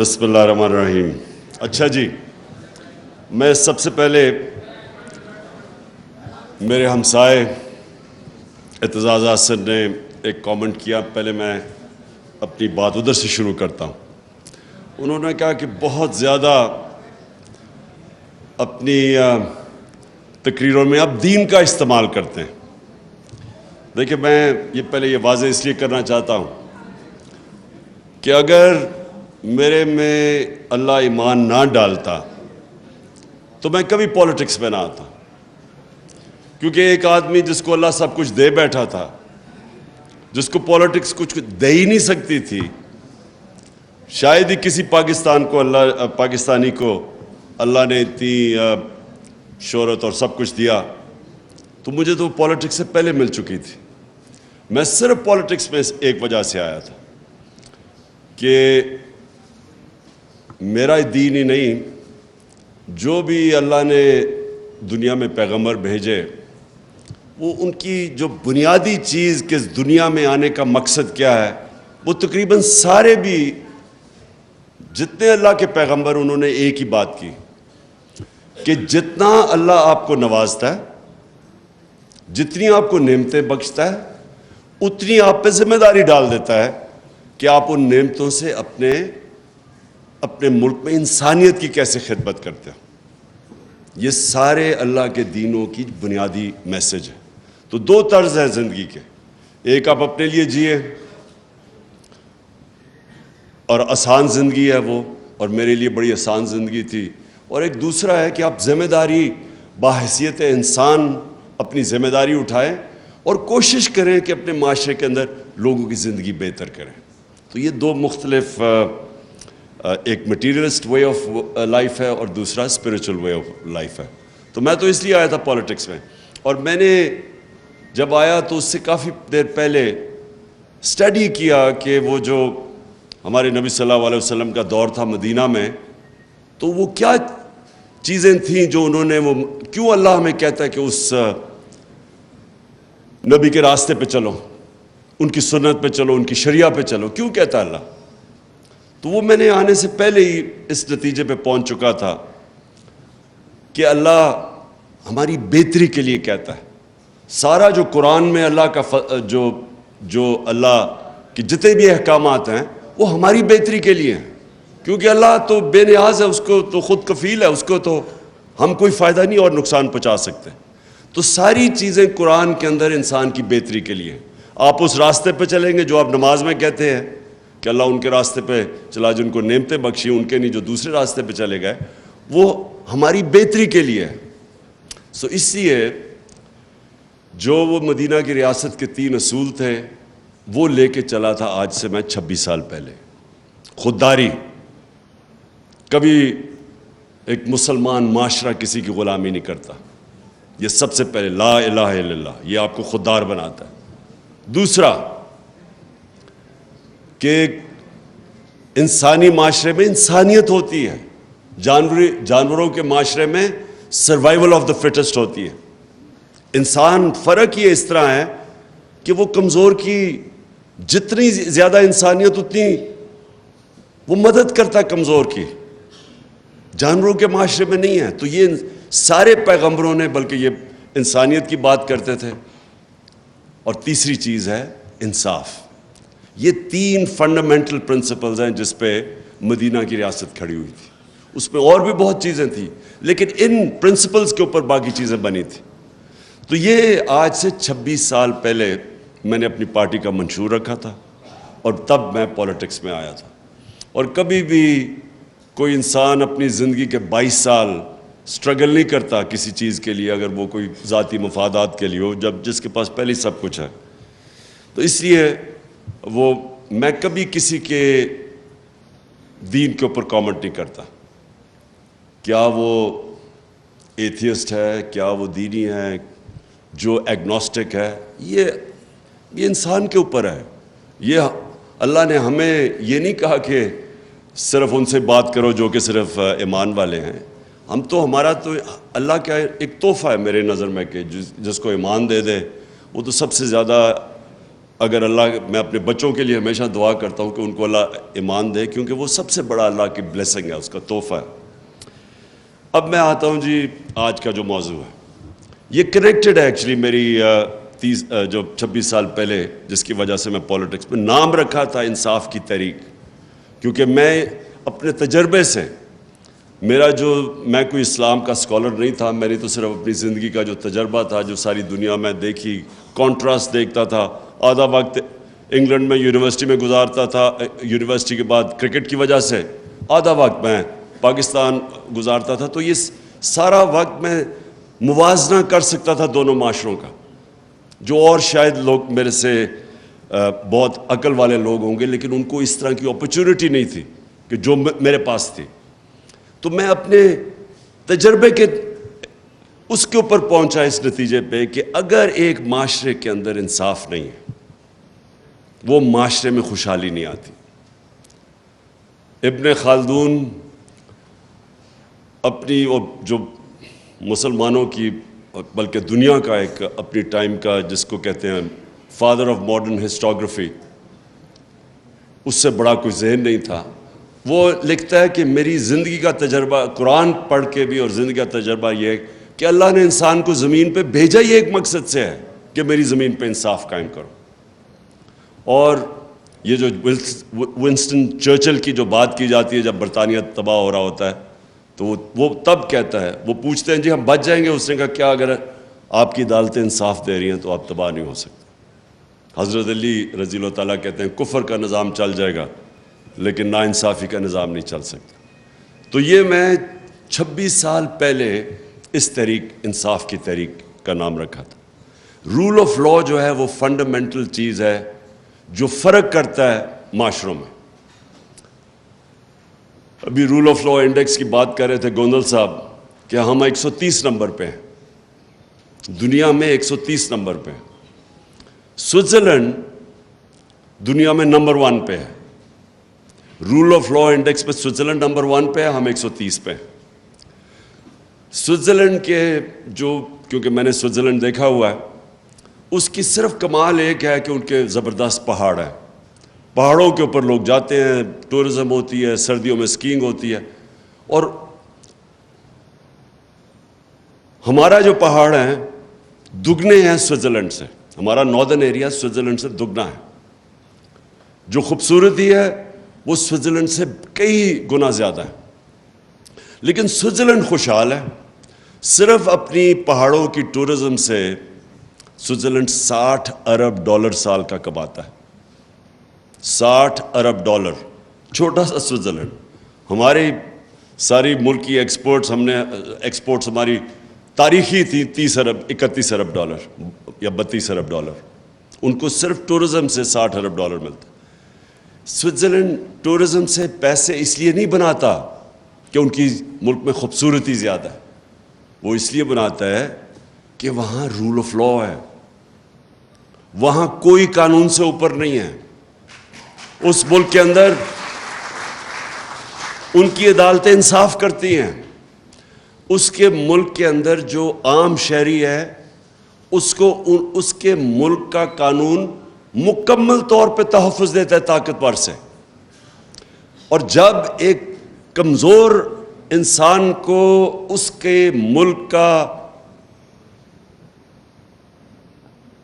بسم اللہ الرحمن الرحیم۔ اچھا جی، میں سب سے پہلے میرے ہمسائے اعتزاز حسن نے ایک کامنٹ کیا، پہلے میں اپنی بات ادھر سے شروع کرتا ہوں۔ انہوں نے کہا کہ بہت زیادہ اپنی تقریروں میں اب دین کا استعمال کرتے ہیں۔ دیکھیں، میں پہلے یہ واضح اس لیے کرنا چاہتا ہوں کہ اگر میرے میں اللہ ایمان نہ ڈالتا تو میں کبھی پولیٹکس میں نہ آتا، کیونکہ ایک آدمی جس کو اللہ سب کچھ دے بیٹھا تھا، جس کو پولیٹکس کچھ دے ہی نہیں سکتی تھی، شاید ہی کسی پاکستانی کو اللہ نے اتنی شہرت اور سب کچھ دیا، تو مجھے تو پولیٹکس سے پہلے مل چکی تھی۔ میں صرف پولیٹکس میں ایک وجہ سے آیا تھا کہ میرا دین ہی نہیں، جو بھی اللہ نے دنیا میں پیغمبر بھیجے، وہ ان کی جو بنیادی چیز کہ دنیا میں آنے کا مقصد کیا ہے، وہ تقریباً سارے بھی جتنے اللہ کے پیغمبر انہوں نے ایک ہی بات کی کہ جتنا اللہ آپ کو نوازتا ہے، جتنی آپ کو نعمتیں بخشتا ہے، اتنی آپ پہ ذمہ داری ڈال دیتا ہے کہ آپ ان نعمتوں سے اپنے ملک میں انسانیت کی کیسے خدمت کرتے ہیں۔ یہ سارے اللہ کے دینوں کی بنیادی میسج ہے۔ تو دو طرز ہیں زندگی کے، ایک آپ اپنے لیے جیے اور آسان زندگی ہے وہ، اور میرے لیے بڑی آسان زندگی تھی، اور ایک دوسرا ہے کہ آپ ذمہ داری باحیثیت انسان اپنی ذمہ داری اٹھائیں اور کوشش کریں کہ اپنے معاشرے کے اندر لوگوں کی زندگی بہتر کریں۔ تو یہ دو مختلف، ایک مٹیریلسٹ وے آف لائف ہے اور دوسرا اسپریچول وے آف لائف ہے۔ تو میں تو اس لیے آیا تھا پولیٹکس میں، اور میں نے جب آیا تو اس سے کافی دیر پہلے اسٹڈی کیا کہ وہ جو ہمارے نبی صلی اللہ علیہ وسلم کا دور تھا مدینہ میں، تو وہ کیا چیزیں تھیں جو انہوں نے، وہ کیوں اللہ ہمیں کہتا ہے کہ اس نبی کے راستے پہ چلو، ان کی سنت پہ چلو، ان کی شریعہ پہ چلو، کیوں کہتا ہے اللہ؟ تو وہ میں نے آنے سے پہلے ہی اس نتیجے پہ پہنچ چکا تھا کہ اللہ ہماری بہتری کے لیے کہتا ہے۔ سارا جو قرآن میں اللہ کا جو اللہ کے جتنے بھی احکامات ہیں وہ ہماری بہتری کے لیے ہیں، کیونکہ اللہ تو بے نیاز ہے، اس کو تو خود کفیل ہے، اس کو تو ہم کوئی فائدہ نہیں اور نقصان پہنچا سکتے۔ تو ساری چیزیں قرآن کے اندر انسان کی بہتری کے لیے ہیں۔ آپ اس راستے پہ چلیں گے جو آپ نماز میں کہتے ہیں کہ اللہ ان کے راستے پہ چلا جن کو نعمتیں بخشی، ان کے نہیں جو دوسرے راستے پہ چلے گئے، وہ ہماری بہتری کے لیے ہے۔ اس لیے جو وہ مدینہ کی ریاست کے 3 اصول تھے وہ لے کے چلا تھا آج سے میں 26 سال پہلے۔ خودداری، کبھی ایک مسلمان معاشرہ کسی کی غلامی نہیں کرتا، یہ سب سے پہلے لا الہ الا اللہ، یہ آپ کو خوددار بناتا ہے۔ دوسرا کہ انسانی معاشرے میں انسانیت ہوتی ہے، جانوروں کے معاشرے میں سروائیول آف دا فٹسٹ ہوتی ہے۔ انسان فرق یہ اس طرح ہے کہ وہ کمزور کی جتنی زیادہ انسانیت اتنی وہ مدد کرتا ہے کمزور کی، جانوروں کے معاشرے میں نہیں ہے۔ تو یہ سارے پیغمبروں نے بلکہ یہ انسانیت کی بات کرتے تھے۔ اور تیسری چیز ہے انصاف۔ یہ 3 فنڈامنٹل پرنسپلز ہیں جس پہ مدینہ کی ریاست کھڑی ہوئی تھی۔ اس میں اور بھی بہت چیزیں تھیں، لیکن ان پرنسپلز کے اوپر باقی چیزیں بنی تھیں۔ تو یہ آج سے 26 سال پہلے میں نے اپنی پارٹی کا منشور رکھا تھا، اور تب میں پولیٹکس میں آیا تھا۔ اور کبھی بھی کوئی انسان اپنی زندگی کے 22 سال سٹرگل نہیں کرتا کسی چیز کے لیے، اگر وہ کوئی ذاتی مفادات کے لیے ہو، جس کے پاس پہلے سب کچھ ہے۔ تو اس لیے میں کبھی کسی کے دین کے اوپر کامنٹ نہیں کرتا، کیا وہ ایتھیسٹ ہے، کیا وہ دینی ہے، جو ایگنوسٹک ہے، یہ انسان کے اوپر ہے۔ یہ اللہ نے ہمیں یہ نہیں کہا کہ صرف ان سے بات کرو جو کہ صرف ایمان والے ہیں۔ ہمارا تو اللہ کا ایک تحفہ ہے میرے نظر میں کہ جس کو ایمان دے دے وہ تو سب سے زیادہ اگر اللہ، میں اپنے بچوں کے لیے ہمیشہ دعا کرتا ہوں کہ ان کو اللہ ایمان دے، کیونکہ وہ سب سے بڑا اللہ کی بلیسنگ ہے، اس کا تحفہ ہے۔ اب میں آتا ہوں جی آج کا جو موضوع ہے، یہ کنیکٹڈ ہے ایکچولی میری جو 26 سال پہلے جس کی وجہ سے میں پولیٹکس میں نام رکھا تھا انصاف کی تحریک، کیونکہ میں اپنے تجربے سے، میں کوئی اسلام کا اسکالر نہیں تھا، میں نے تو صرف اپنی زندگی کا جو تجربہ تھا، جو ساری دنیا میں دیکھی، کانٹراسٹ دیکھتا تھا۔ آدھا وقت انگلینڈ میں یونیورسٹی میں گزارتا تھا، یونیورسٹی کے بعد کرکٹ کی وجہ سے آدھا وقت میں پاکستان گزارتا تھا، تو یہ سارا وقت میں موازنہ کر سکتا تھا دونوں معاشروں کا، جو اور شاید لوگ میرے سے بہت عقل والے لوگ ہوں گے، لیکن ان کو اس طرح کی اپرچونٹی نہیں تھی کہ جو میرے پاس تھی۔ تو میں اپنے تجربے کے اس کے اوپر پہنچا اس نتیجے پہ کہ اگر ایک معاشرے کے اندر انصاف نہیں ہے، وہ معاشرے میں خوشحالی نہیں آتی۔ ابن خلدون اپنی، اور جو مسلمانوں کی بلکہ دنیا کا ایک اپنی ٹائم کا جس کو کہتے ہیں فادر آف ماڈرن ہسٹوگرافی، اس سے بڑا کوئی ذہن نہیں تھا۔ وہ لکھتا ہے کہ میری زندگی کا تجربہ قرآن پڑھ کے بھی اور زندگی کا تجربہ یہ ہے کہ اللہ نے انسان کو زمین پہ بھیجا ہی ایک مقصد سے ہے کہ میری زمین پہ انصاف قائم کرو۔ اور یہ جو ونسٹن چرچل کی جو بات کی جاتی ہے جب برطانیہ تباہ ہو رہا ہوتا ہے، تو وہ تب کہتا ہے، وہ پوچھتے ہیں جی ہم بچ جائیں گے، اس نے کہا کیا اگر آپ کی عدالتیں انصاف دے رہی ہیں تو آپ تباہ نہیں ہو سکتے۔ حضرت علی رضی اللہ تعالیٰ کہتے ہیں کفر کا نظام چل جائے گا لیکن ناانصافی کا نظام نہیں چل سکتا۔ تو یہ میں 26 سال پہلے اس تحریک، انصاف کی تحریک کا نام رکھا تھا۔ رول آف لا جو ہے وہ فنڈامنٹل چیز ہے جو فرق کرتا ہے معاشروں میں۔ ابھی رول آف لا انڈیکس کی بات کر رہے تھے گوندل صاحب کہ ہم 130 نمبر پہ ہیں، دنیا میں 130 نمبر پہ ہیں۔ سوئٹزرلینڈ دنیا میں نمبر 1 پہ ہے، رول آف لا انڈیکس پہ سوئٹزرلینڈ نمبر 1 پہ ہے، ہم 130 پہ ہیں۔ سوئٹزرلینڈ کے جو، کیونکہ میں نے سوئٹزرلینڈ دیکھا ہوا ہے، اس کی صرف کمال ایک ہے کہ ان کے زبردست پہاڑ ہیں، پہاڑوں کے اوپر لوگ جاتے ہیں، ٹورزم ہوتی ہے، سردیوں میں اسکینگ ہوتی ہے۔ اور ہمارا جو پہاڑ ہیں دگنے ہیں سوئٹزرلینڈ سے، ہمارا ناردرن ایریا سوئٹزرلینڈ سے دگنا ہے۔ جو خوبصورتی ہے وہ سوئٹزرلینڈ سے کئی گنا زیادہ ہے، لیکن سوئٹزرلینڈ خوشحال ہے۔ صرف اپنی پہاڑوں کی ٹورزم سے سوئٹزرلینڈ $60 ارب سال کا کماتا ہے، $60 ارب، چھوٹا سا سوئٹزرلینڈ۔ ہماری ساری ملک کی ایکسپورٹس ہماری تاریخی تھی 30 ارب 31 ارب ڈالر یا 32 ارب ڈالر، ان کو صرف ٹورزم سے $60 ارب ملتا۔ سوئٹزرلینڈ ٹورزم سے پیسے اس لیے نہیں بناتا کہ ان کی ملک میں خوبصورتی زیادہ ہے، وہ اس لیے بناتا ہے کہ وہاں رول آف لا ہے، وہاں کوئی قانون سے اوپر نہیں ہے۔ اس ملک کے اندر ان کی عدالتیں انصاف کرتی ہیں، اس کے ملک کے اندر جو عام شہری ہے اس کے ملک کا قانون مکمل طور پہ تحفظ دیتا ہے طاقتور سے۔ اور جب ایک کمزور انسان کو اس کے ملک کا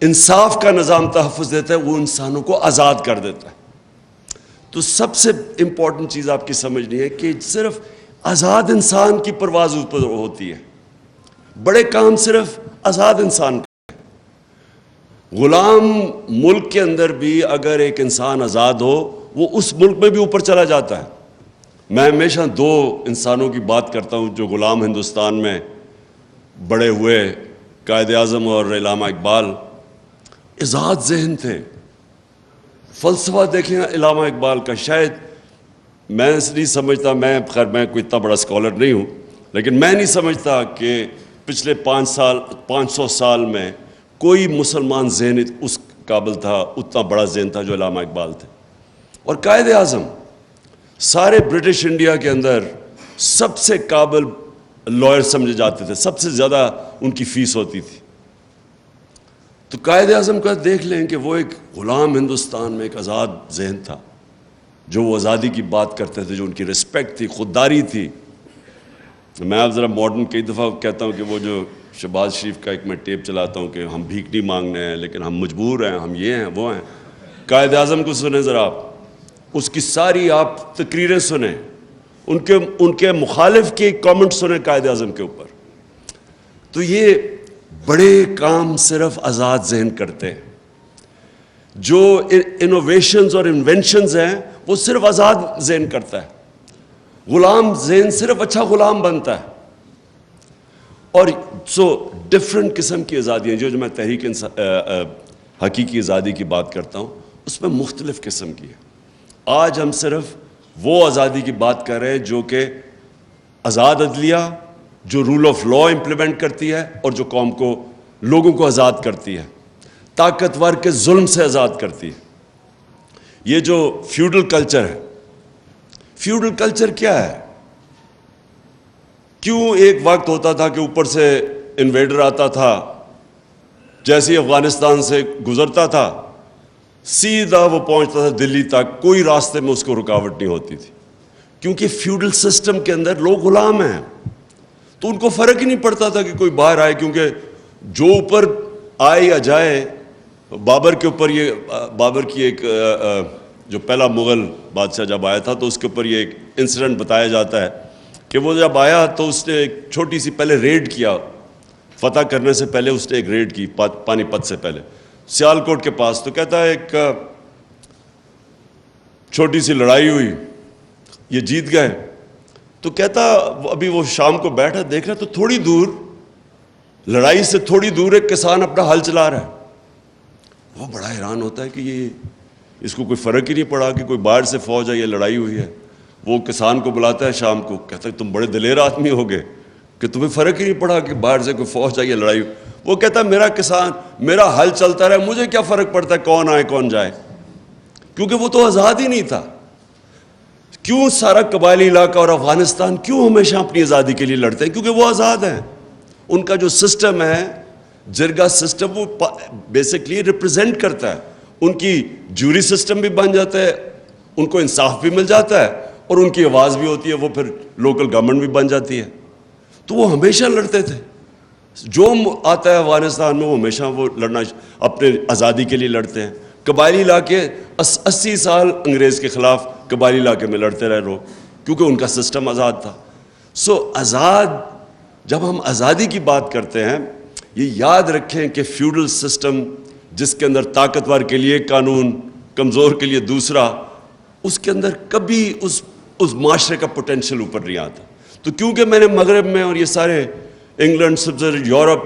انصاف کا نظام تحفظ دیتا ہے، وہ انسانوں کو آزاد کر دیتا ہے۔ تو سب سے امپورٹنٹ چیز آپ کی سمجھنی ہے کہ صرف آزاد انسان کی پرواز اوپر ہوتی ہے، بڑے کام صرف آزاد انسان کا۔ غلام ملک کے اندر بھی اگر ایک انسان آزاد ہو، وہ اس ملک میں بھی اوپر چلا جاتا ہے۔ میں ہمیشہ 2 انسانوں کی بات کرتا ہوں جو غلام ہندوستان میں بڑے ہوئے، قائد اعظم اور علامہ اقبال۔ آزاد ذہن تھے، فلسفہ دیکھیں علامہ اقبال کا۔ شاید میں نہیں سمجھتا، میں کوئی اتنا بڑا اسکالر نہیں ہوں، لیکن میں نہیں سمجھتا کہ پچھلے 500 سال میں کوئی مسلمان ذہن اس قابل تھا، اتنا بڑا ذہن تھا جو علامہ اقبال تھے۔ اور قائد اعظم سارے برٹش انڈیا کے اندر سب سے قابل لائر سمجھے جاتے تھے، سب سے زیادہ ان کی فیس ہوتی تھی۔ تو قائد اعظم کا دیکھ لیں کہ وہ ایک غلام ہندوستان میں ایک آزاد ذہن تھا, جو وہ آزادی کی بات کرتے تھے, جو ان کی رسپیکٹ تھی, خودداری تھی. میں اب ذرا ماڈرن کئی دفعہ کہتا ہوں کہ وہ جو شہباز شریف کا ایک میں ٹیپ چلاتا ہوں کہ ہم بھیک نہیں مانگنے ہیں لیکن ہم مجبور ہیں, ہم یہ ہیں وہ ہیں. قائد اعظم کو سنیں ذرا آپ, اس کی ساری آپ تقریریں سنیں, ان کے مخالف کے کامنٹ سنیں قائد اعظم کے اوپر. تو یہ بڑے کام صرف آزاد ذہن کرتے ہیں. جو انوویشنز اور انوینشنز ہیں وہ صرف آزاد ذہن کرتا ہے. غلام ذہن صرف اچھا غلام بنتا ہے. اور سو ڈفرینٹ قسم کی آزادیاں, جو میں تحریک حقیقی آزادی کی بات کرتا ہوں, اس میں مختلف قسم کی ہے. آج ہم صرف وہ آزادی کی بات کر رہے ہیں جو کہ آزاد عدلیہ, جو رول آف لا امپلیمنٹ کرتی ہے اور جو قوم کو, لوگوں کو آزاد کرتی ہے, طاقتور کے ظلم سے آزاد کرتی ہے. یہ جو فیوڈل کلچر ہے, فیوڈل کلچر کیا ہے؟ کیوں ایک وقت ہوتا تھا کہ اوپر سے انویڈر آتا تھا, جیسے افغانستان سے گزرتا تھا سیدھا وہ پہنچتا تھا دلی تک, کوئی راستے میں اس کو رکاوٹ نہیں ہوتی تھی, کیونکہ فیوڈل سسٹم کے اندر لوگ غلام ہیں. تو ان کو فرق ہی نہیں پڑتا تھا کہ کوئی باہر آئے, کیونکہ جو اوپر آئے یا جائے. بابر کے اوپر یہ, بابر کی ایک جو پہلا مغل بادشاہ جب آیا تھا تو اس کے اوپر یہ ایک انسیڈنٹ بتایا جاتا ہے کہ وہ جب آیا تو اس نے ایک چھوٹی سی پہلے ریڈ کیا, فتح کرنے سے پہلے اس نے ایک ریڈ کی پانی پت سے پہلے سیالکوٹ کے پاس. تو کہتا ہے ایک چھوٹی سی لڑائی ہوئی, یہ جیت گئے. تو کہتا ابھی وہ شام کو بیٹھا دیکھ رہا تو تھوڑی دور, لڑائی سے تھوڑی دور ایک کسان اپنا ہل چلا رہا ہے. وہ بڑا حیران ہوتا ہے کہ یہ اس کو کوئی فرق ہی نہیں پڑا کہ کوئی باہر سے فوج ہے, یہ لڑائی ہوئی ہے. وہ کسان کو بلاتا ہے شام کو, کہتا ہے تم بڑے دلیر آدمی ہو گئے کہ تمہیں فرق ہی نہیں پڑا کہ باہر سے کوئی فوج آئی ہے, لڑائی. وہ کہتا ہے میرا کسان, میرا حل چلتا رہا, مجھے کیا فرق پڑتا ہے کون آئے کون جائے, کیونکہ وہ تو آزاد ہی نہیں تھا. کیوں سارا قبائلی علاقہ اور افغانستان کیوں ہمیشہ اپنی آزادی کے لیے لڑتے ہیں؟ کیونکہ وہ آزاد ہیں. ان کا جو سسٹم ہے, جرگا سسٹم, وہ بیسکلی ریپرزینٹ کرتا ہے. ان کی جوری سسٹم بھی بن جاتا ہے, ان کو انصاف بھی مل جاتا ہے, اور ان کی آواز بھی ہوتی ہے, وہ پھر لوکل گورنمنٹ بھی بن جاتی ہے. تو وہ ہمیشہ لڑتے تھے. جو آتا ہے افغانستان میں وہ ہمیشہ وہ لڑنا, اپنے آزادی کے لیے لڑتے ہیں. قبائلی علاقے 80 سال انگریز کے خلاف قبائلی علاقے میں لڑتے رہے لوگ, کیونکہ ان کا سسٹم آزاد تھا. سو آزاد, جب ہم آزادی کی بات کرتے ہیں, یہ یاد رکھیں کہ فیوڈل سسٹم جس کے اندر طاقتور کے لیے قانون, کمزور کے لیے دوسرا, اس کے اندر کبھی اس معاشرے کا پوٹینشیل اوپر نہیں آتا. تو کیونکہ میں نے مغرب میں اور یہ سارے انگلینڈ, سوئٹزرلینڈ, یورپ,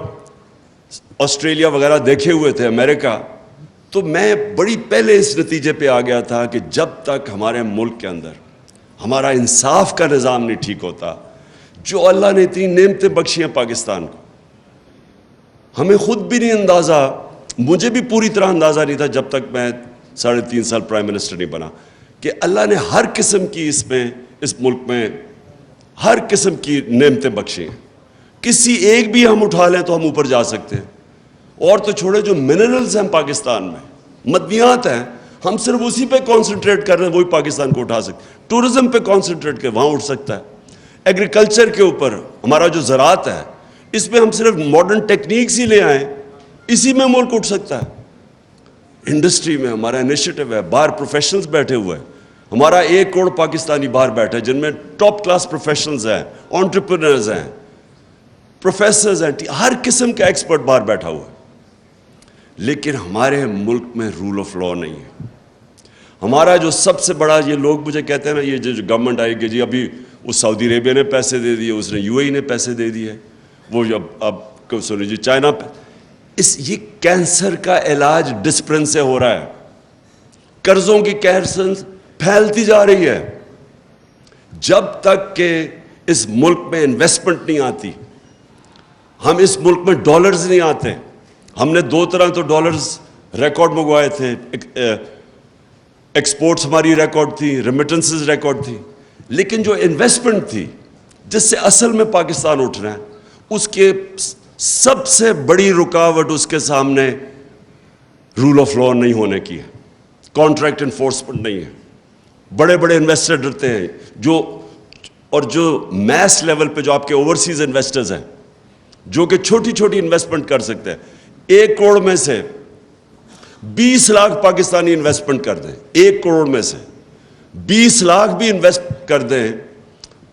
آسٹریلیا وغیرہ دیکھے ہوئے تھے, امریکہ, تو میں بڑی پہلے اس نتیجے پہ آ گیا تھا کہ جب تک ہمارے ملک کے اندر ہمارا انصاف کا نظام نہیں ٹھیک ہوتا, جو اللہ نے اتنی نعمتیں بخشی ہیں پاکستان کو, ہمیں خود بھی نہیں اندازہ, مجھے بھی پوری طرح اندازہ نہیں تھا جب تک میں 3.5 سال پرائم منسٹر نہیں بنا, کہ اللہ نے ہر قسم کی اس ملک میں ہر قسم کی نعمتیں بخشی ہیں. کسی ایک بھی ہم اٹھا لیں تو ہم اوپر جا سکتے ہیں. اور تو چھوڑے, جو منرلز ہیں پاکستان میں, مدنیات ہیں, ہم صرف اسی پہ کانسنٹریٹ کر رہے ہیں, وہی پاکستان کو اٹھا سکتے. ٹورزم پہ کانسنٹریٹ کر, وہاں اٹھ سکتا ہے. ایگریکلچر کے اوپر ہمارا جو زراعت ہے, اس میں ہم صرف ماڈرن ٹیکنیکس ہی لے آئیں, اسی میں ملک اٹھ سکتا ہے. انڈسٹری میں ہمارا انیشیٹو ہے, باہر پروفیشنلز بیٹھے ہوئے ہیں, ہمارا 1 کروڑ پاکستانی باہر بیٹھے ہیں, جن میں ٹاپ کلاس پروفیشنلز ہیں, انٹرپرینرز ہیں, پروفیسرز ہیں, ہر قسم کا ایکسپرٹ باہر بیٹھا ہوا ہے. لیکن ہمارے ملک میں رول آف لا نہیں ہے. ہمارا جو سب سے بڑا, یہ لوگ مجھے کہتے ہیں نا, یہ جو گورنمنٹ آئی کہ جی ابھی اس سعودی عربیہ نے پیسے دے دیے, اس نے UAE نے پیسے دے دیے, وہ اب سنی جی چائنا پہ, یہ کینسر کا علاج ڈسپلن سے ہو رہا ہے. قرضوں کی کیسر پھیلتی جا رہی ہے. جب تک کہ اس ملک میں انویسٹمنٹ نہیں آتی, ہم اس ملک میں ڈالرز نہیں آتے. ہم نے 2 طرح تو ڈالرز ریکارڈ منگوائے تھے, ایکسپورٹس ہماری ریکارڈ تھی, ریمیٹنسز ریکارڈ تھی, لیکن جو انویسٹمنٹ تھی جس سے اصل میں پاکستان اٹھ رہا ہے, اس کے سب سے بڑی رکاوٹ اس کے سامنے رول آف لا نہیں ہونے کی ہے, کانٹریکٹ انفورسمنٹ نہیں ہے. بڑے بڑے انویسٹر ڈرتے ہیں جو میس لیول پہ جو آپ کے اوورسیز انویسٹرز ہیں جو کہ چھوٹی چھوٹی انویسٹمنٹ کر سکتے ہیں, 1 کروڑ میں سے 20 لاکھ پاکستانی انویسٹمنٹ کر دیں, 1 کروڑ میں سے 20 لاکھ بھی انویسٹ کر دیں,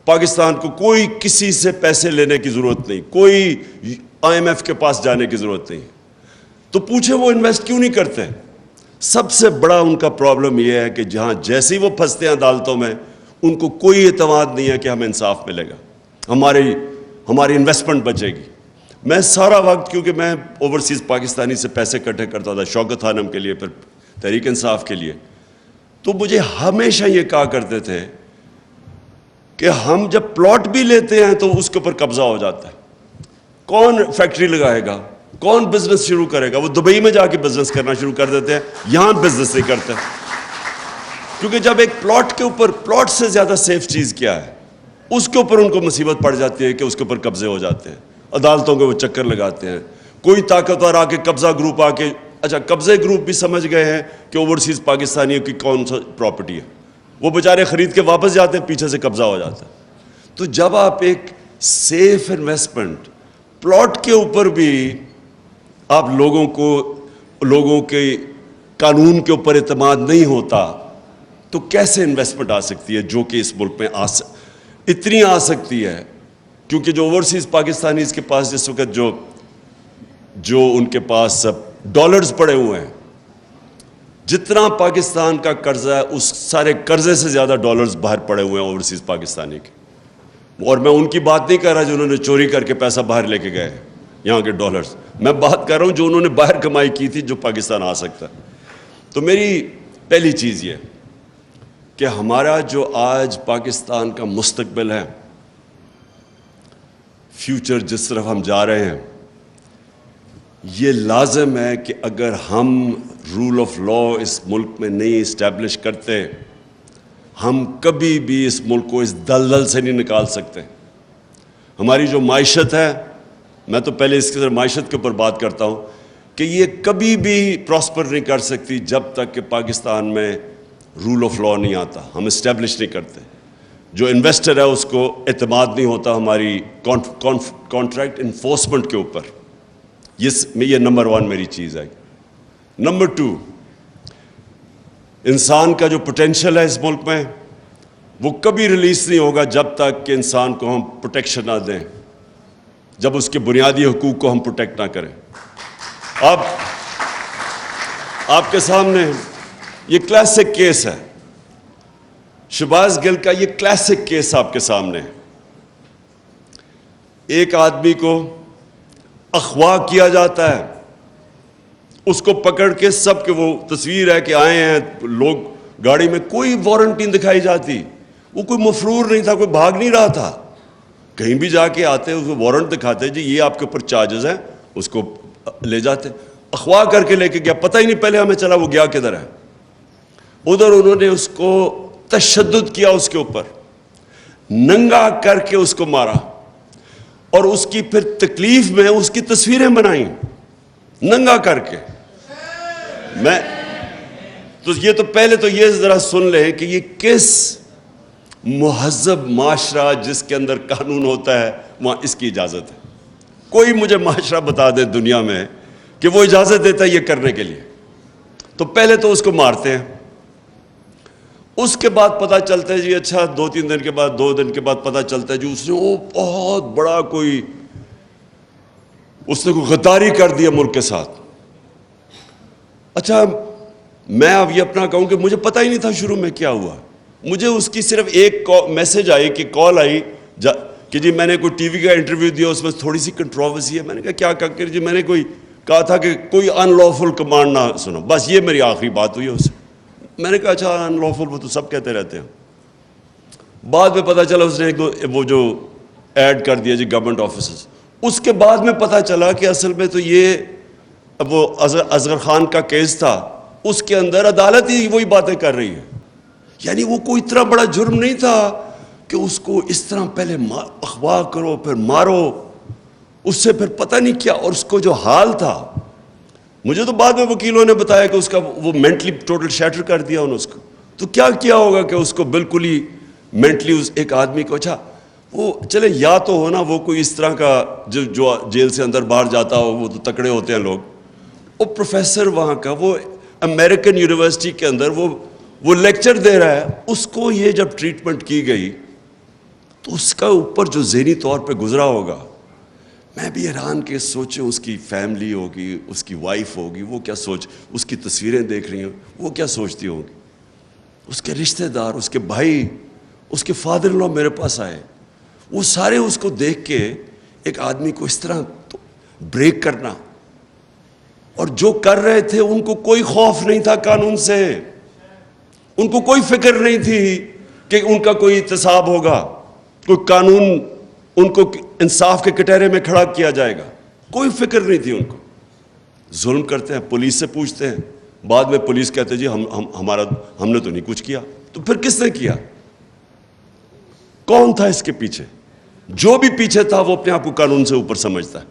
پاکستان کو کوئی کسی سے پیسے لینے کی ضرورت نہیں, کوئی IMF کے پاس جانے کی ضرورت نہیں. تو پوچھے وہ انویسٹ کیوں نہیں کرتے؟ سب سے بڑا ان کا پرابلم یہ ہے کہ جہاں جیسے ہی وہ پھنستے ہیں عدالتوں میں, ان کو کوئی اعتماد نہیں ہے کہ ہمیں انصاف ملے گا, ہماری انویسٹمنٹ بچے گی. میں سارا وقت, کیونکہ میں اوورسیز پاکستانی سے پیسے اکٹھے کرتا تھا شوکت خانم کے لیے, پھر تحریک انصاف کے لیے, تو مجھے ہمیشہ یہ کہا کرتے تھے کہ ہم جب پلاٹ بھی لیتے ہیں تو اس کے اوپر قبضہ ہو جاتا ہے. کون فیکٹری لگائے گا, کون بزنس شروع کرے گا؟ وہ دبئی میں جا کے بزنس کرنا شروع کر دیتے ہیں, یہاں بزنس نہیں کرتے. کیونکہ جب ایک پلاٹ کے اوپر, پلاٹ سے زیادہ سیف چیز کیا ہے, اس کے اوپر ان کو مصیبت پڑ جاتی ہے کہ اس کے اوپر قبضے ہو جاتے ہیں, عدالتوں کے وہ چکر لگاتے ہیں. کوئی طاقتور آ کے قبضہ گروپ آ کے, اچھا قبضے گروپ بھی سمجھ گئے ہیں کہ اوورسیز پاکستانیوں کی کون سا پراپرٹی ہے, وہ بیچارے خرید کے واپس جاتے ہیں, پیچھے سے قبضہ ہو جاتا ہے. تو جب آپ ایک سیف انویسٹمنٹ پلاٹ کے اوپر بھی آپ لوگوں کے قانون کے اوپر اعتماد نہیں ہوتا, تو کیسے انویسٹمنٹ آ سکتی ہے جو کہ اس ملک میں اتنی آ سکتی ہے؟ کیونکہ جو اوورسیز پاکستانیز کے پاس جس وقت جو ان کے پاس ڈالرز پڑے ہوئے ہیں, جتنا پاکستان کا قرضہ ہے اس سارے قرضے سے زیادہ ڈالرز باہر پڑے ہوئے ہیں اوورسیز پاکستانی کے. اور میں ان کی بات نہیں کر رہا جو انہوں نے چوری کر کے پیسہ باہر لے کے گئے یہاں کے ڈالرز, میں بات کر رہا ہوں جو انہوں نے باہر کمائی کی تھی جو پاکستان آ سکتا ہے. تو میری پہلی چیز یہ کہ ہمارا جو آج پاکستان کا مستقبل ہے, فیوچر جس طرف ہم جا رہے ہیں, یہ لازم ہے کہ اگر ہم رول آف لا اس ملک میں نہیں اسٹیبلش کرتے, ہم کبھی بھی اس ملک کو اس دلدل سے نہیں نکال سکتے. ہماری جو معیشت ہے, میں تو پہلے اس کے ذرا معیشت کے اوپر بات کرتا ہوں, کہ یہ کبھی بھی پراسپر نہیں کر سکتی جب تک کہ پاکستان میں رول آف لا نہیں آتا, ہم اسٹیبلش نہیں کرتے. جو انویسٹر ہے اس کو اعتماد نہیں ہوتا ہماری کانٹریکٹ انفورسمنٹ کے اوپر. یہ نمبر 1 میری چیز ہے. نمبر 2, انسان کا جو پوٹینشیل ہے اس ملک میں وہ کبھی ریلیز نہیں ہوگا جب تک کہ انسان کو ہم پروٹیکشن نہ دیں, جب اس کے بنیادی حقوق کو ہم پروٹیکٹ نہ کریں. آپ کے سامنے یہ کلاسک کیس ہے, شہباز گل کا یہ کلاسک کیس آپ کے سامنے ہے. ایک آدمی کو اغوا کیا جاتا ہے, اس کو پکڑ کے سب کے, وہ تصویر ہے کہ آئے ہیں لوگ گاڑی میں, کوئی وارنٹ نہیں دکھائی جاتی, وہ کوئی مفرور نہیں تھا, کوئی بھاگ نہیں رہا تھا. کہیں بھی جا کے آتے اس کو وارنٹ دکھاتے, جی یہ آپ کے اوپر چارجز ہیں, اس کو لے جاتے. اغوا کر کے لے کے گیا, پتہ ہی نہیں پہلے ہمیں چلا وہ گیا کدھر ہے. ادھر انہوں نے اس کو تشدد کیا, اس کے اوپر ننگا کر کے اس کو مارا, اور اس کی پھر تکلیف میں اس کی تصویریں بنائیں ننگا کر کے. تو یہ تو پہلے تو یہ ذرا سن لیں کہ یہ کس مہذب معاشرہ جس کے اندر قانون ہوتا ہے وہاں اس کی اجازت ہے. کوئی مجھے معاشرہ بتا دے دنیا میں کہ وہ اجازت دیتا ہے یہ کرنے کے لیے. تو پہلے تو اس کو مارتے ہیں, اس کے بعد پتہ چلتا ہے جی اچھا 2 دن کے بعد پتہ چلتا ہے جی اس نے وہ بہت بڑا کوئی غداری کر دیا ملک کے ساتھ. اچھا میں اب یہ اپنا کہوں کہ مجھے پتہ ہی نہیں تھا شروع میں کیا ہوا. مجھے اس کی صرف ایک میسج آئی کہ کال آئی کہ جی میں نے کوئی ٹی وی کا انٹرویو دیا, اس میں تھوڑی سی کنٹروورسی ہے. میں نے کہا کیا کہ جی میں نے کہا تھا کہ کوئی ان لافل کمانڈ نہ سنو, بس یہ میری آخری بات ہوئی ہے اس سے. میں نے کہا اچھا ان لافل وہ تو سب کہتے رہتے ہیں. بعد میں پتہ چلا اس نے وہ جو ایڈ کر دیا جی گورنمنٹ آفیسز. اس کے بعد میں پتہ چلا کہ اصل میں تو یہ وہ اصغر خان کا کیس تھا, اس کے اندر عدالت ہی وہی باتیں کر رہی ہے. یعنی وہ کوئی اتنا بڑا جرم نہیں تھا کہ اس کو اس طرح پہلے اغوا کرو پھر مارو, اس سے پھر پتہ نہیں کیا. اور اس کو جو حال تھا مجھے تو بعد میں وکیلوں نے بتایا کہ اس کا وہ مینٹلی ٹوٹل شیٹر کر دیا انہوں نے اس کو. تو کیا کیا ہوگا کہ اس کو بالکل ہی مینٹلی اس ایک آدمی کو, اچھا وہ چلے یا تو ہونا وہ کوئی اس طرح کا جو جیل سے اندر باہر جاتا ہو, وہ تو تکڑے ہوتے ہیں لوگ. وہ پروفیسر وہاں کا, وہ امریکن یونیورسٹی کے اندر وہ لیکچر دے رہا ہے, اس کو یہ جب ٹریٹمنٹ کی گئی تو اس کا اوپر جو ذہنی طور پہ گزرا ہوگا, میں بھی حیران کہ سوچیں اس کی فیملی ہوگی, اس کی وائف ہوگی, وہ کیا سوچ, اس کی تصویریں دیکھ رہی ہیں, وہ کیا سوچتی ہوں گی, اس کے رشتہ دار, اس کے بھائی, اس کے فادر ان لا میرے پاس آئے, وہ سارے اس کو دیکھ کے ایک آدمی کو اس طرح بریک کرنا. اور جو کر رہے تھے ان کو کوئی خوف نہیں تھا قانون سے, ان کو کوئی فکر نہیں تھی کہ ان کا کوئی احتساب ہوگا, کوئی قانون ان کو انصاف کے کٹہرے میں کھڑا کیا جائے گا, کوئی فکر نہیں تھی ان کو. ظلم کرتے ہیں, پولیس سے پوچھتے ہیں, بعد میں پولیس کہتے جی ہم نے تو نہیں کچھ کیا. تو پھر کس نے کیا؟ کون تھا اس کے پیچھے؟ جو بھی پیچھے تھا وہ اپنے آپ کو قانون سے اوپر سمجھتا ہے.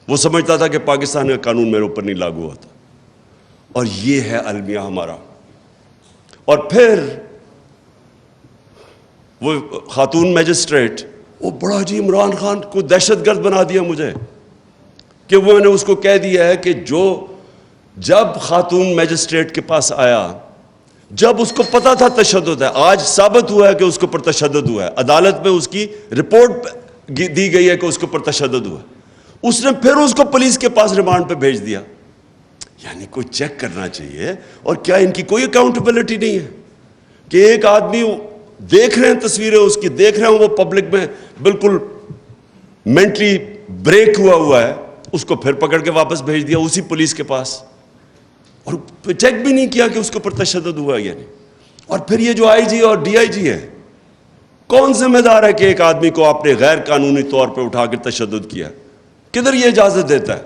وہ سمجھتا تھا کہ پاکستان کا قانون میرے اوپر نہیں لاگو ہوتا. اور یہ ہے المیہ ہمارا. اور پھر وہ خاتون میجسٹریٹ, وہ بڑا جی عمران خان کو دہشت گرد بنا دیا مجھے, کہ وہ میں نے اس کو کہہ دیا ہے کہ جب خاتون میجسٹریٹ کے پاس آیا, جب اس کو پتا تھا تشدد ہے, آج ثابت ہوا ہے کہ اس کے اوپر تشدد ہوا ہے, عدالت میں اس کی رپورٹ دی گئی ہے کہ اس کے اوپر تشدد ہوا ہے, اس نے پھر اس کو پولیس کے پاس ریمانڈ پہ بھیج دیا. یعنی کوئی چیک کرنا چاہیے. اور کیا ان کی کوئی اکاؤنٹیبلٹی نہیں ہے کہ ایک آدمی دیکھ رہے ہیں تصویریں اس کی, دیکھ رہے ہیں وہ پبلک میں بالکل مینٹلی بریک ہوا ہے, اس کو پھر پکڑ کے واپس بھیج دیا اسی پولیس کے پاس, اور چیک بھی نہیں کیا کہ اس کے اوپر تشدد ہوا ہے یا نہیں. اور پھر یہ جو آئی جی اور ڈی آئی جی ہے, کون ذمہ دار ہے کہ ایک آدمی کو آپ نے غیر قانونی طور پہ اٹھا کے تشدد کیا؟ کدھر یہ اجازت دیتا ہے؟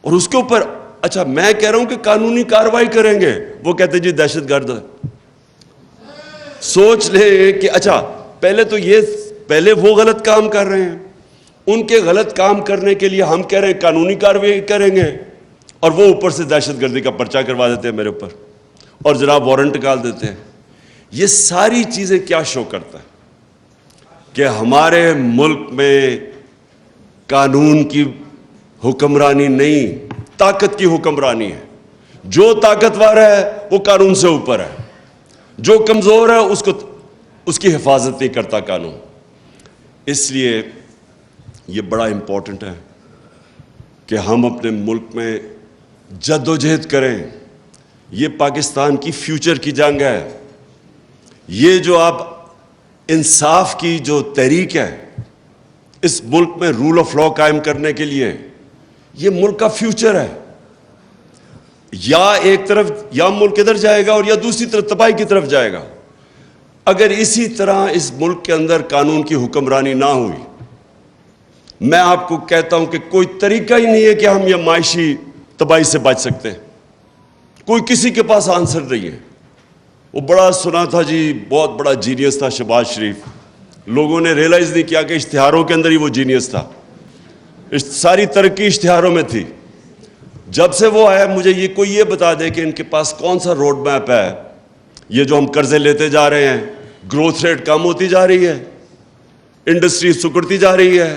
اور اس کے اوپر اچھا میں کہہ رہا ہوں کہ قانونی کارروائی کریں گے, وہ کہتے جی دہشت گرد ہے. سوچ لے کہ اچھا پہلے وہ غلط کام کر رہے ہیں, ان کے غلط کام کرنے کے لیے ہم کہہ رہے ہیں قانونی کارروائی کریں گے, اور وہ اوپر سے دہشت گردی کا پرچہ کروا دیتے ہیں میرے اوپر, اور جناب وارنٹ نکال دیتے ہیں. یہ ساری چیزیں کیا شو کرتا ہے کہ ہمارے ملک میں قانون کی حکمرانی نہیں, طاقت کی حکمرانی ہے. جو طاقتور ہے وہ قانون سے اوپر ہے, جو کمزور ہے اس کی حفاظت نہیں کرتا قانون. اس لیے یہ بڑا امپورٹنٹ ہے کہ ہم اپنے ملک میں جد و جہد کریں. یہ پاکستان کی فیوچر کی جنگ ہے. یہ جو آپ انصاف کی جو تحریک ہے اس ملک میں رول آف لا قائم کرنے کے لیے, یہ ملک کا فیوچر ہے. یا ایک طرف یا ملک ادھر جائے گا اور یا دوسری طرف تباہی کی طرف جائے گا. اگر اسی طرح اس ملک کے اندر قانون کی حکمرانی نہ ہوئی, میں آپ کو کہتا ہوں کہ کوئی طریقہ ہی نہیں ہے کہ ہم یہ معاشی تباہی سے بچ سکتے ہیں. کوئی کسی کے پاس آنسر نہیں ہے. وہ بڑا سنا تھا جی, بہت بڑا جینیس تھا شہباز شریف. لوگوں نے ریئلائز نہیں کیا کہ اشتہاروں کے اندر ہی وہ جینیس تھا. ساری ترقی اشتہاروں میں تھی. جب سے وہ آیا, مجھے یہ بتا دے کہ ان کے پاس کون سا روڈ میپ ہے. یہ جو ہم قرضے لیتے جا رہے ہیں, گروتھ ریٹ کم ہوتی جا رہی ہے, انڈسٹری سکڑتی جا رہی ہے,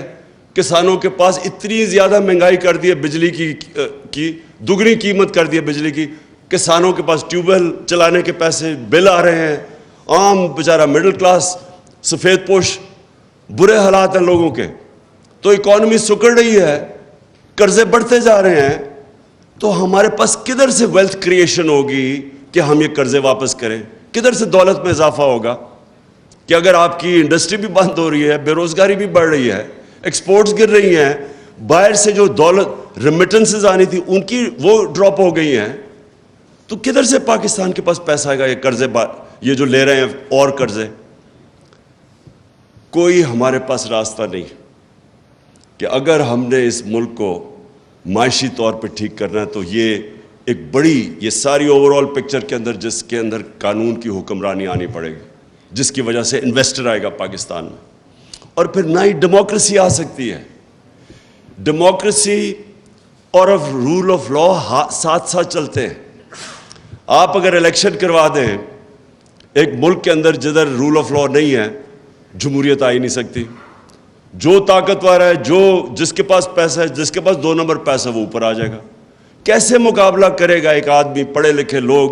کسانوں کے پاس اتنی زیادہ مہنگائی کر دی ہے, بجلی کی دگنی قیمت کر دی ہے بجلی کی. کسانوں کے پاس ٹیوب ویل چلانے کے پیسے بل آ رہے ہیں. عام بیچارہ مڈل کلاس سفید پوش, برے حالات ہیں لوگوں کے. تو اکانومی سکڑ رہی ہے, قرضے بڑھتے جا رہے ہیں. تو ہمارے پاس کدھر سے ویلتھ کریشن ہوگی کہ ہم یہ قرضے واپس کریں؟ کدھر سے دولت میں اضافہ ہوگا؟ کہ اگر آپ کی انڈسٹری بھی بند ہو رہی ہے, بے روزگاری بھی بڑھ رہی ہے, ایکسپورٹس گر رہی ہیں, باہر سے جو دولت ریمیٹنسز آنی تھی ان کی وہ ڈراپ ہو گئی ہیں, تو کدھر سے پاکستان کے پاس پیسہ آئے گا یہ قرضے یہ جو لے رہے ہیں اور قرضے؟ کوئی ہمارے پاس راستہ نہیں کہ اگر ہم نے اس ملک کو معاشی طور پہ ٹھیک کرنا ہے تو یہ ایک بڑی یہ ساری اوور آل پکچر کے اندر جس کے اندر قانون کی حکمرانی آنی پڑے گی, جس کی وجہ سے انویسٹر آئے گا پاکستان میں. اور پھر نہ ہی ڈیموکریسی آ سکتی ہے. ڈیموکریسی اور رول آف لا ساتھ ساتھ چلتے ہیں. آپ اگر الیکشن کروا دیں ایک ملک کے اندر جدھر رول آف لا نہیں ہے، جمہوریت آ ہی نہیں سکتی. جو طاقتور ہے، جس کے پاس پیسہ ہے، جس کے پاس 2 نمبر پیسہ، وہ اوپر آ جائے گا. کیسے مقابلہ کرے گا ایک آدمی؟ پڑھے لکھے لوگ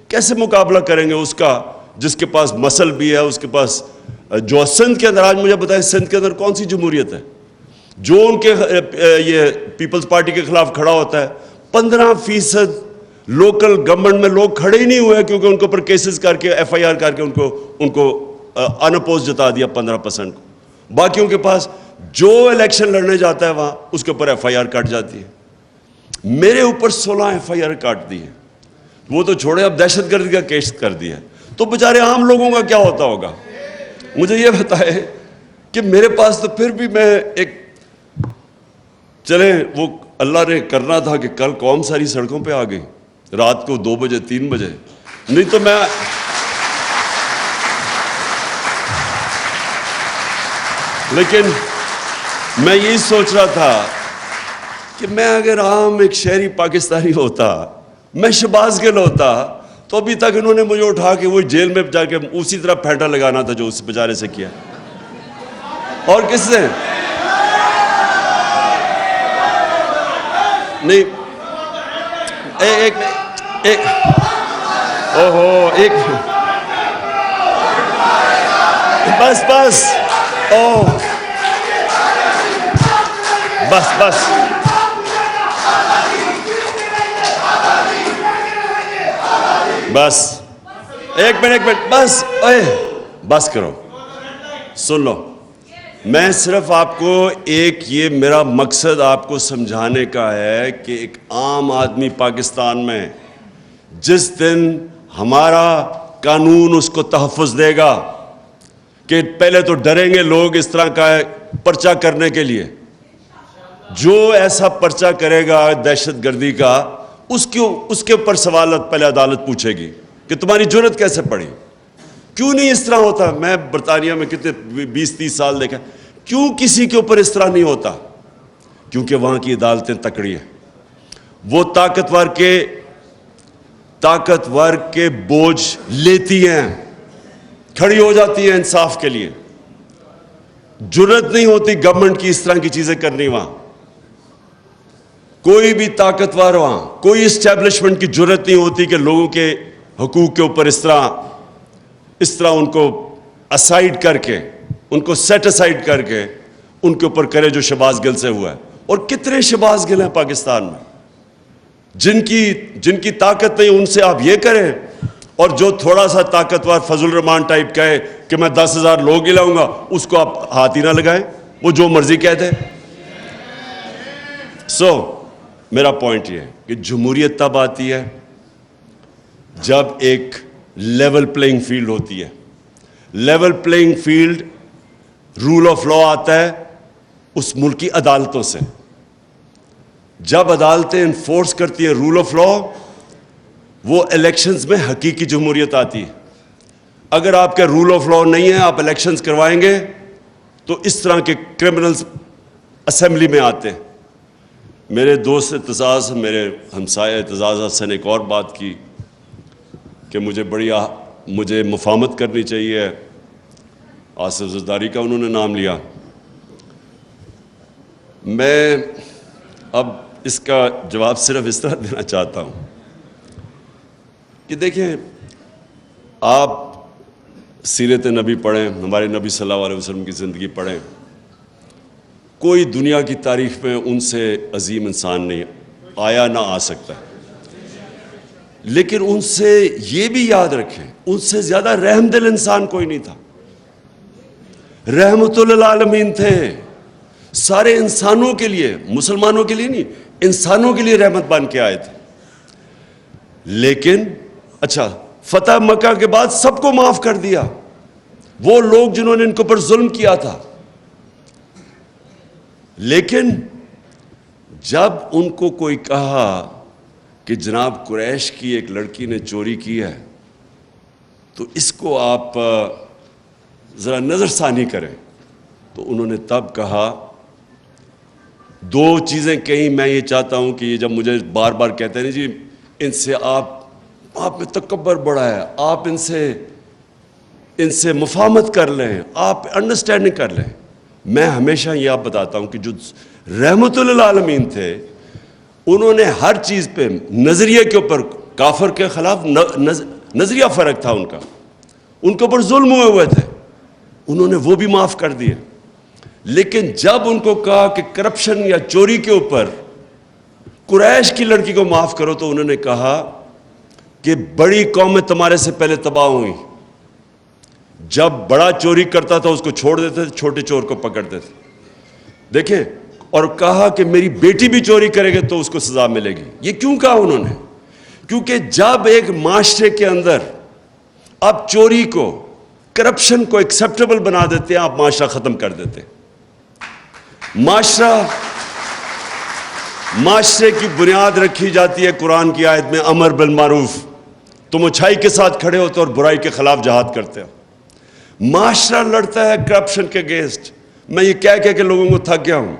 کیسے مقابلہ کریں گے اس کا جس کے پاس مسل بھی ہے، اس کے پاس جو سندھ کے اندر، آج مجھے بتائیں سندھ کے اندر کون سی جمہوریت ہے؟ جو ان کے یہ پیپلز پارٹی کے خلاف کھڑا ہوتا ہے، 15% لوکل گورنمنٹ میں لوگ کھڑے ہی نہیں ہوئے کیونکہ ان کے اوپر کیسز کر کے FIR کر کے ان کو ان اپوز جتا دیا 15% کو. باقیوں کے پاس جو الیکشن لڑنے جاتا ہے وہاں اس کے اوپر FIR کٹ جاتی ہے. میرے اوپر 16 FIR کاٹ دی ہے. وہ تو چھوڑے، اب دہشت گردی کا کیس کر دیا ہے. تو بیچارے عام لوگوں کا کیا ہوتا ہوگا؟ مجھے یہ بتائے کہ میرے پاس تو پھر بھی میں ایک چلیں، وہ اللہ نے کرنا تھا کہ کل قوم ساری سڑکوں پہ آ گئی رات کو 2 بجے 3 بجے، نہیں تو میں لیکن میں یہی سوچ رہا تھا کہ میں اگر عام ایک شہری پاکستانی ہوتا، میں شہباز گل ہوتا، تو ابھی تک انہوں نے مجھے اٹھا کے وہ جیل میں جا کے اسی طرح پھینٹا لگانا تھا جو اس بیچارے سے کیا. اور کس سے نہیں. ایک اوہو ایک بس اوہ بس ایک منٹ بس کرو، سن لو. میں صرف آپ کو یہ میرا مقصد آپ کو سمجھانے کا ہے کہ ایک عام آدمی پاکستان میں جس دن ہمارا قانون اس کو تحفظ دے گا کہ پہلے تو ڈریں گے لوگ اس طرح کا پرچہ کرنے کے لیے. جو ایسا پرچہ کرے گا دہشت گردی کا، اس کے اوپر سوالات پہلے عدالت پوچھے گی کہ تمہاری جرت کیسے پڑی، کیوں نہیں اس طرح ہوتا. میں برطانیہ میں کتنے 20-30 سال دیکھا، کیوں کسی کے اوپر اس طرح نہیں ہوتا؟ کیونکہ وہاں کی عدالتیں تکڑی ہیں. وہ طاقتور کے بوجھ لیتی ہیں، کھڑی ہو جاتی ہیں انصاف کے لیے. جرت نہیں ہوتی گورنمنٹ کی اس طرح کی چیزیں کرنی. وہاں کوئی بھی طاقتور، وہاں کوئی اسٹیبلشمنٹ کی جرت نہیں ہوتی کہ لوگوں کے حقوق کے اوپر اس طرح ان کو اسائیڈ کر کے، ان کو سیٹ اسائیڈ کر کے ان کے اوپر کرے جو شہباز گل سے ہوا ہے. اور کتنے شہباز گل ہیں پاکستان میں جن کی طاقت نہیں، ان سے آپ یہ کریں. اور جو تھوڑا سا طاقتور فضل الرحمان ٹائپ کہے کہ میں 10,000 لوگ ہی لاؤں گا، اس کو آپ ہاتھ ہی نہ لگائیں، وہ جو مرضی کہتے. میرا پوائنٹ یہ ہے کہ جمہوریت تب آتی ہے جب ایک لیول پلینگ فیلڈ ہوتی ہے. Level playing field rule of law آتا ہے اس ملک کی عدالتوں سے. جب عدالتیں انفورس کرتی ہیں رول آف لا، وہ الیکشنز میں حقیقی جمہوریت آتی ہے. اگر آپ کے رول آف لا نہیں ہے، آپ الیکشنز کروائیں گے تو اس طرح کے کرمنلز اسمبلی میں آتے ہیں. میرے دوست اعتزاز، میرے ہمسائے اعتزاز حسن ایک اور بات کی کہ مجھے مفاہمت کرنی چاہیے. آصف زرداری کا انہوں نے نام لیا. میں اب اس کا جواب صرف اس طرح دینا چاہتا ہوں کہ دیکھیں، آپ سیرت نبی پڑھیں، ہمارے نبی صلی اللہ علیہ وسلم کی زندگی پڑھیں. کوئی دنیا کی تاریخ میں ان سے عظیم انسان نہیں آیا، نہ آ سکتا. لیکن ان سے یہ بھی یاد رکھیں، ان سے زیادہ رحم دل انسان کوئی نہیں تھا. رحمت للعالمین تھے، سارے انسانوں کے لیے، مسلمانوں کے لیے نہیں، انسانوں کے لیے رحمت بن کے آئے تھے. لیکن فتح مکہ کے بعد سب کو معاف کر دیا. وہ لوگ جنہوں نے ان کے اوپر ظلم کیا تھا، لیکن جب ان کو کوئی کہا کہ جناب قریش کی ایک لڑکی نے چوری کی ہے تو اس کو آپ ذرا نظر ثانی کریں، تو انہوں نے تب کہا دو چیزیں کہیں میں یہ چاہتا ہوں کہ یہ جب مجھے بار بار کہتے ہیں جی ان سے آپ میں تکبر بڑا ہے, آپ ان سے مفاہمت کر لیں, آپ انڈرسٹینڈنگ کر لیں, میں ہمیشہ یہ آپ بتاتا ہوں کہ جو رحمت للعالمین تھے انہوں نے ہر چیز پہ نظریے کے اوپر, کافر کے خلاف نظریہ فرق تھا ان کا, ان کے اوپر ظلم ہوئے تھے, انہوں نے وہ بھی معاف کر دیے. لیکن جب ان کو کہا کہ کرپشن یا چوری کے اوپر قریش کی لڑکی کو معاف کرو تو انہوں نے کہا کہ بڑی قومیں تمہارے سے پہلے تباہ ہوئیں, جب بڑا چوری کرتا تھا اس کو چھوڑ دیتے تھے, چھوٹے چور کو پکڑتے تھے. دیکھیں, اور کہا کہ میری بیٹی بھی چوری کرے گی تو اس کو سزا ملے گی. یہ کیوں کہا انہوں نے؟ کیونکہ جب ایک معاشرے کے اندر آپ چوری کو, کرپشن کو ایکسیپٹیبل بنا دیتے ہیں, آپ معاشرہ ختم کر دیتے ہیں. معاشرے کی بنیاد رکھی جاتی ہے قرآن کی آیت میں, امر بالمعروف, تم اچھائی کے ساتھ کھڑے ہوتے اور برائی کے خلاف جہاد کرتے ہو. معاشرہ لڑتا ہے کرپشن کے اگینسٹ. میں یہ کہہ کے لوگوں کو تھک گیا ہوں.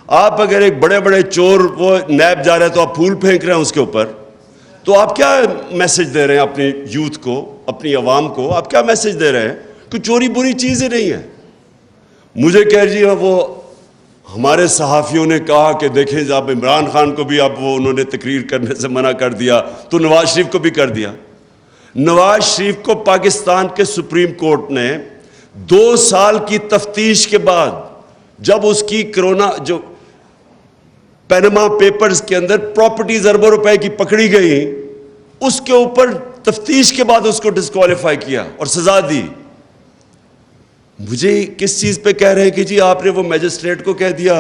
آپ اگر ایک بڑے بڑے چور وہ نیب جا رہے ہیں تو آپ پھول پھینک رہے ہیں اس کے اوپر, تو آپ کیا میسج دے رہے ہیں اپنی یوتھ کو, اپنی عوام کو؟ آپ کیا میسج دے رہے ہیں کہ چوری بری چیز ہی نہیں ہے. مجھے کہہ رہی ہے وہ ہمارے صحافیوں نے کہا کہ دیکھیں اب عمران خان کو بھی اب وہ انہوں نے تقریر کرنے سے منع کر دیا تو نواز شریف کو بھی کر دیا. نواز شریف کو پاکستان کے سپریم کورٹ نے 2 سال کی تفتیش کے بعد, جب اس کی کرونا جو پینما پیپرز کے اندر پراپرٹیز اربوں روپے کی پکڑی گئی, اس کے اوپر تفتیش کے بعد اس کو ڈسکوالیفائی کیا اور سزا دی. مجھے کس چیز پہ کہہ رہے ہیں کہ جی آپ نے وہ میجسٹریٹ کو کہہ دیا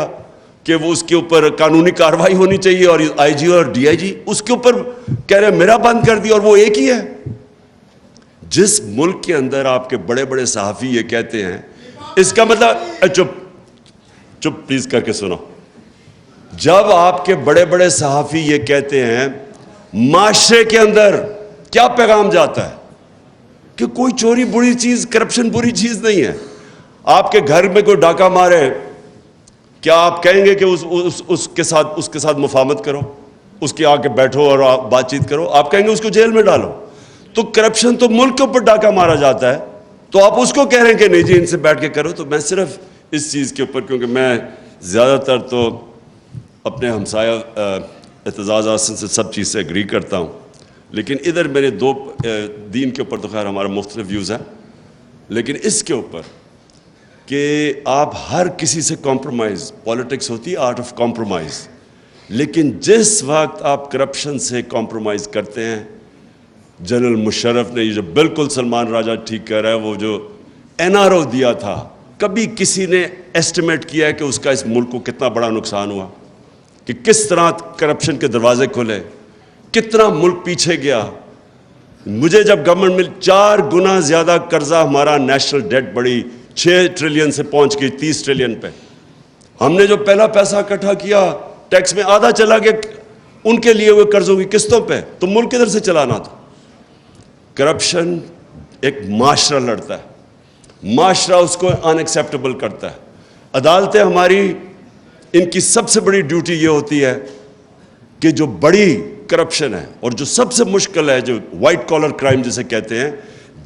کہ وہ اس کے اوپر قانونی کارروائی ہونی چاہیے, اور آئی جی اور ڈی آئی جی اس کے اوپر کہہ رہے ہیں میرا بند کر دیا, اور وہ ایک ہی ہے. جس ملک کے اندر آپ کے بڑے بڑے صحافی یہ کہتے ہیں, اس کا مطلب چپ پلیز کر کے سنو, جب آپ کے بڑے بڑے صحافی یہ کہتے ہیں, معاشرے کے اندر کیا پیغام جاتا ہے کہ کوئی چوری بری چیز, کرپشن بری چیز نہیں ہے. آپ کے گھر میں کوئی ڈاکہ مارے, کیا آپ کہیں گے کہ اس کے ساتھ مفاہمت کرو, اس کے آ کے بیٹھو اور بات چیت کرو؟ آپ کہیں گے اس کو جیل میں ڈالو. تو کرپشن تو ملک کے اوپر ڈاکہ مارا جاتا ہے, تو آپ اس کو کہہ رہے ہیں کہ نہیں جی ان سے بیٹھ کے کرو. تو میں صرف اس چیز کے اوپر, کیونکہ میں زیادہ تر تو اپنے ہمسایہ اعتزاز سے سب چیز سے اگری کرتا ہوں, لیکن ادھر میرے دو دین کے اوپر تو خیر ہمارا مختلف ویوز ہیں, لیکن اس کے اوپر کہ آپ ہر کسی سے کمپرومائز, پالیٹکس ہوتی ہے آرٹ آف کمپرومائز, لیکن جس وقت آپ کرپشن سے کمپرومائز کرتے ہیں, جنرل مشرف نے یہ جو بالکل سلمان راجہ ٹھیک کہہ رہا ہے, وہ جو این آر او دیا تھا, کبھی کسی نے ایسٹیمیٹ کیا ہے کہ اس کا اس ملک کو کتنا بڑا نقصان ہوا, کہ کس طرح کرپشن کے دروازے کھلے, کتنا ملک پیچھے گیا. مجھے جب گورنمنٹ میں 4 گنا زیادہ قرضہ ہمارا نیشنل ڈیٹ بڑی 6 ٹریلین سے پہنچ گئی 30 ٹریلین پہ. ہم نے جو پہلا پیسہ اکٹھا کیا ٹیکس میں آدھا چلا گیا ان کے لیے ہوئے قرضوں کی قسطوں پہ, تو ملک کدھر سے چلانا تھا. کرپشن ایک معاشرہ لڑتا ہے, معاشرہ اس کو ان ایکسیپٹیبل کرتا ہے. عدالتیں ہماری, ان کی سب سے بڑی ڈیوٹی یہ ہوتی ہے کہ جو بڑی کرپشن ہے اور جو سب سے مشکل ہے, جو وائٹ کالر کرائم جسے کہتے ہیں,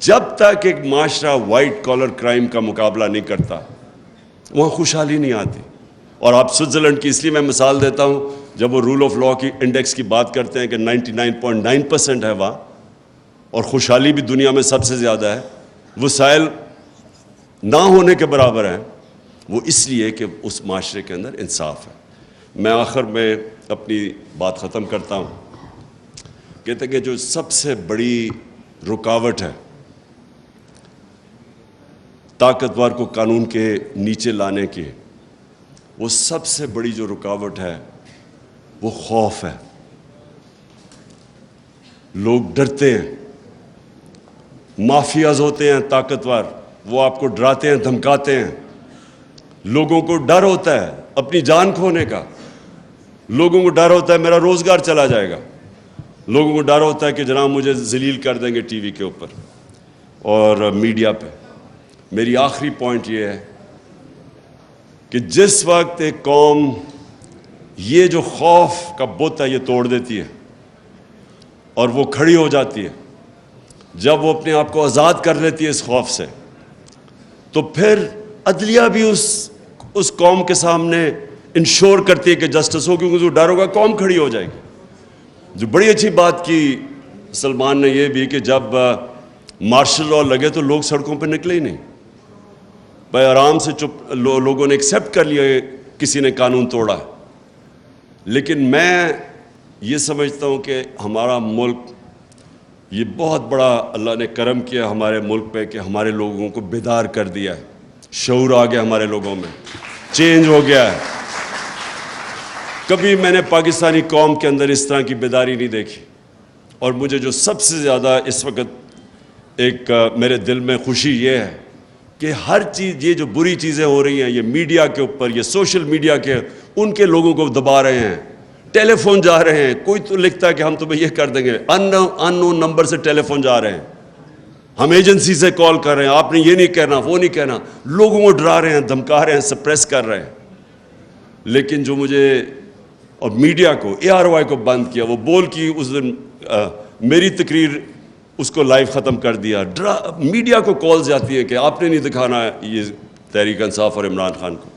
جب تک ایک معاشرہ وائٹ کالر کرائم کا مقابلہ نہیں کرتا وہاں خوشحالی نہیں آتی. اور آپ سوئٹزرلینڈ کی اس لیے میں مثال دیتا ہوں, جب وہ رول آف لاء کی انڈیکس کی بات کرتے ہیں کہ 99.9% ہے وہاں, اور خوشحالی بھی دنیا میں سب سے زیادہ ہے, وسائل نہ ہونے کے برابر ہیں, وہ اس لیے کہ اس معاشرے کے اندر انصاف ہے. میں آخر میں اپنی بات ختم کرتا ہوں, کہتے ہیں کہ جو سب سے بڑی رکاوٹ ہے طاقتور کو قانون کے نیچے لانے کی, وہ سب سے بڑی جو رکاوٹ ہے وہ خوف ہے. لوگ ڈرتے ہیں, مافیاز ہوتے ہیں طاقتور, وہ آپ کو ڈراتے ہیں, دھمکاتے ہیں. لوگوں کو ڈر ہوتا ہے اپنی جان کھونے کا, لوگوں کو ڈر ہوتا ہے میرا روزگار چلا جائے گا, لوگوں کو ڈر ہوتا ہے کہ جناب مجھے ذلیل کر دیں گے ٹی وی کے اوپر اور میڈیا پہ. میری آخری پوائنٹ یہ ہے کہ جس وقت ایک قوم یہ جو خوف کا بت ہے یہ توڑ دیتی ہے اور وہ کھڑی ہو جاتی ہے. جب وہ اپنے آپ کو آزاد کر لیتی ہے اس خوف سے, تو پھر عدلیہ بھی اس قوم کے سامنے انشور کرتی ہے کہ جسٹس ہو, کیونکہ جو ڈر ہوگا قوم کھڑی ہو جائے گی. جو بڑی اچھی بات کی سلمان نے یہ بھی کہ جب مارشل لاء لگے تو لوگ سڑکوں پہ نکلے ہی نہیں بھائی, آرام سے چپ لوگوں نے ایکسیپٹ کر لیا کسی نے قانون توڑا. لیکن میں یہ سمجھتا ہوں کہ ہمارا ملک, یہ بہت بڑا اللہ نے کرم کیا ہمارے ملک پہ کہ ہمارے لوگوں کو بیدار کر دیا ہے, شعور آ گیا ہمارے لوگوں میں, چینج ہو گیا ہے. کبھی میں نے پاکستانی قوم کے اندر اس طرح کی بیداری نہیں دیکھی. اور مجھے جو سب سے زیادہ اس وقت ایک میرے دل میں خوشی یہ ہے کہ ہر چیز, یہ جو بری چیزیں ہو رہی ہیں یہ میڈیا کے اوپر, یہ سوشل میڈیا کے, ان کے لوگوں کو دبا رہے ہیں. ٹیلی فون جا رہے ہیں, کوئی تو لکھتا ہے کہ ہم تمہیں یہ کر دیں گے, ان نون نمبر سے ٹیلی فون جا رہے ہیں, ہم ایجنسی سے کال کر رہے ہیں, آپ نے یہ نہیں کہنا وہ نہیں کہنا, لوگوں کو ڈرا رہے ہیں, دھمکا رہے ہیں, سپریس کر رہے ہیں. لیکن جو مجھے, اور میڈیا کو, ARY کو بند کیا, وہ بول کی اس دن میری تقریر اس کو لائیو ختم کر دیا. میڈیا کو کالز جاتی ہے کہ آپ نے نہیں دکھانا یہ تحریک انصاف اور عمران خان کو.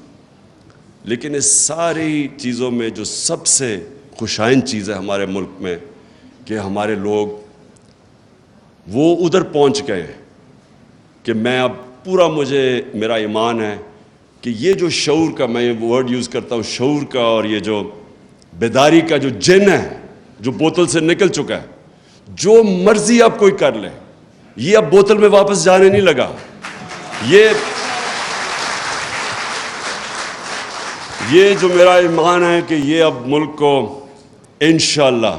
لیکن اس ساری چیزوں میں جو سب سے خوشائن چیز ہے ہمارے ملک میں کہ ہمارے لوگ وہ ادھر پہنچ گئے کہ میں اب پورا, مجھے میرا ایمان ہے کہ یہ جو شعور کا, میں یہ ورڈ یوز کرتا ہوں شعور کا, اور یہ جو بیداری کا جو جن ہے جو بوتل سے نکل چکا ہے, جو مرضی اب کوئی کر لے, یہ اب بوتل میں واپس جانے نہیں لگا. یہ جو میرا ایمان ہے کہ یہ اب ملک کو انشاءاللہ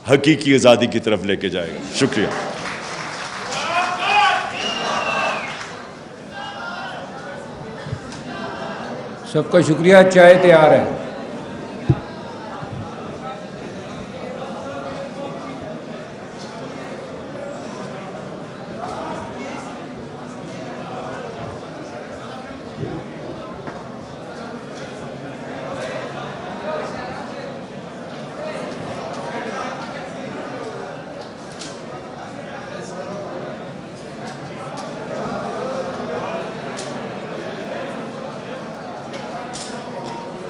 حقیقی آزادی کی طرف لے کے جائے گا. شکریہ. سب کا شکریہ. چائے تیار ہے.